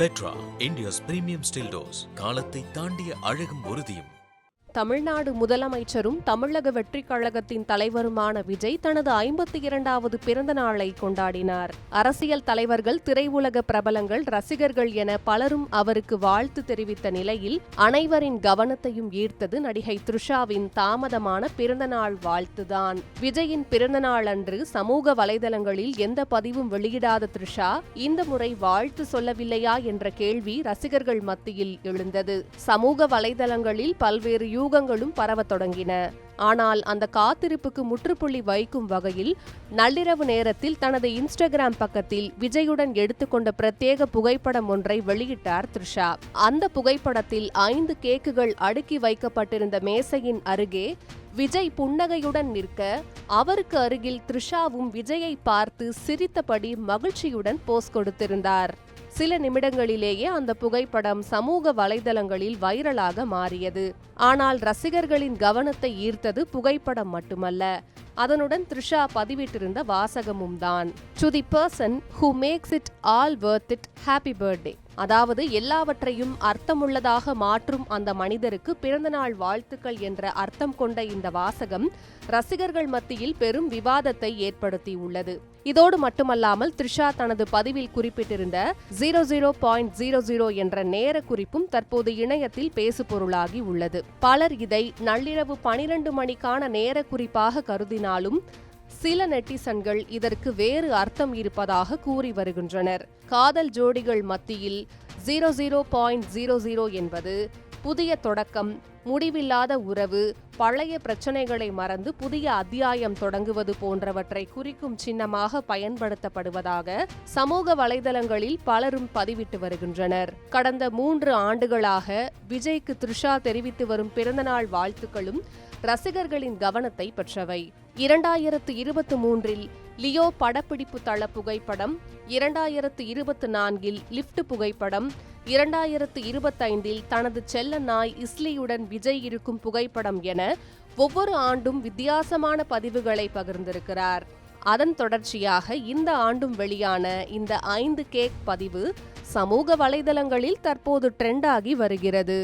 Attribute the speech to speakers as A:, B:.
A: Petra, India's premium still dose. காலத்தை தாண்டிய அழகும் உறுதியும்.
B: தமிழ்நாடு முதலமைச்சரும் தமிழக வெற்றிக் கழகத்தின் தலைவருமான விஜய் தனது 52வது பிறந்த நாளை கொண்டாடினார். அரசியல் தலைவர்கள், திரையுலக பிரபலங்கள், ரசிகர்கள் என பலரும் அவருக்கு வாழ்த்து தெரிவித்த நிலையில் அனைவரின் கவனத்தையும் ஈர்த்தது நடிகை த்ரிஷாவின் தாமதமான பிறந்தநாள் வாழ்த்துதான். விஜயின் பிறந்தநாள் அன்று சமூக வலைதளங்களில் எந்த பதிவும் வெளியிடாத த்ரிஷா இந்த முறை வாழ்த்து சொல்லவில்லையா என்ற கேள்வி ரசிகர்கள் மத்தியில் எழுந்தது. சமூக வலைதளங்களில் பல்வேறு யூகங்களும் பரவத் தொடங்கின. ஆனால் அந்த காத்திருப்புக்கு முற்றுப்புள்ளி வைக்கும் வகையில் நள்ளிரவு நேரத்தில் தனது இன்ஸ்டாகிராம் பக்கத்தில் விஜயுடன் எடுத்துக்கொண்ட பிரத்யேக புகைப்படம் ஒன்றை வெளியிட்டார் த்ரிஷா. அந்த புகைப்படத்தில் 5 கேக்குகள் அடுக்கி வைக்கப்பட்டிருந்த மேசையின் அருகே விஜய் புன்னகையுடன் நிற்க, அவருக்கு அருகில் த்ரிஷாவும் விஜயை பார்த்து சிரித்தபடி மகிழ்ச்சியுடன் போஸ் கொடுத்திருந்தார். சில நிமிடங்களிலேயே அந்த புகைப்படம் சமூக வலைதளங்களில் வைரலாக மாறியது. ஆனால் ரசிகர்களின் கவனத்தை ஈர்த்தது புகைப்படம் மட்டுமல்ல, அதனுடன் த்ரிஷா பதிவிட்டிருந்த வாசகமும் தான். To the person who makes it all worth it, happy birthday. அதாவது எல்லாவற்றையும் அர்த்தமுள்ளதாக மாற்றும் அந்த மனிதருக்கு பிறந்தநாள் வாழ்த்துக்கள் என்ற அர்த்தம் கொண்ட இந்த வாசகம் ரசிகர்கள் மத்தியில் பெரும் விவாதத்தை ஏற்படுத்தியுள்ளது. இதோடு மட்டுமல்லாமல் த்ரிஷா தனது பதிவில் குறிப்பிட்டிருந்த 00.00 என்ற நேர குறிப்பும் தற்போது இணையத்தில் பேசுபொருளாகி உள்ளது. பலர் இதை நள்ளிரவு 12 மணிக்கான நேர குறிப்பாக கருதினாலும் சில நெட்டிசன்கள் இதற்கு வேறு அர்த்தம் இருப்பதாக கூறி வருகின்றனர். காதல் ஜோடிகள் மத்தியில் 00.00 என்பது புதிய தொடக்கம், முடிவில்லாத உறவு, பழைய பிரச்சனைகளை மறந்து புதிய அத்தியாயம் தொடங்குவது போன்றவற்றை குறிக்கும் சின்னமாக பயன்படுத்தப்படுவதாக சமூக வலைதளங்களில் பலரும் பதிவிட்டு வருகின்றனர். கடந்த 3 ஆண்டுகளாக விஜய்க்கு த்ரிஷா தெரிவித்து வரும் பிறந்தநாள் வாழ்த்துக்களும் ரசிகர்களின் கவனத்தை பெற்றவை. 2023இல் லியோ படப்பிடிப்பு தள புகைப்படம், 2024இல் லிப்ட் புகைப்படம், 2025இல் தனது செல்ல நாய் இஸ்லியுடன் விஜய் இருக்கும் புகைப்படம் என ஒவ்வொரு ஆண்டும் வித்தியாசமான பதிவுகளை பகிர்ந்திருக்கிறார். அதன் தொடர்ச்சியாக இந்த ஆண்டும் வெளியான இந்த 5 கேக் பதிவு சமூக வலைதளங்களில் தற்போது ட்ரெண்ட் ஆகி வருகிறது.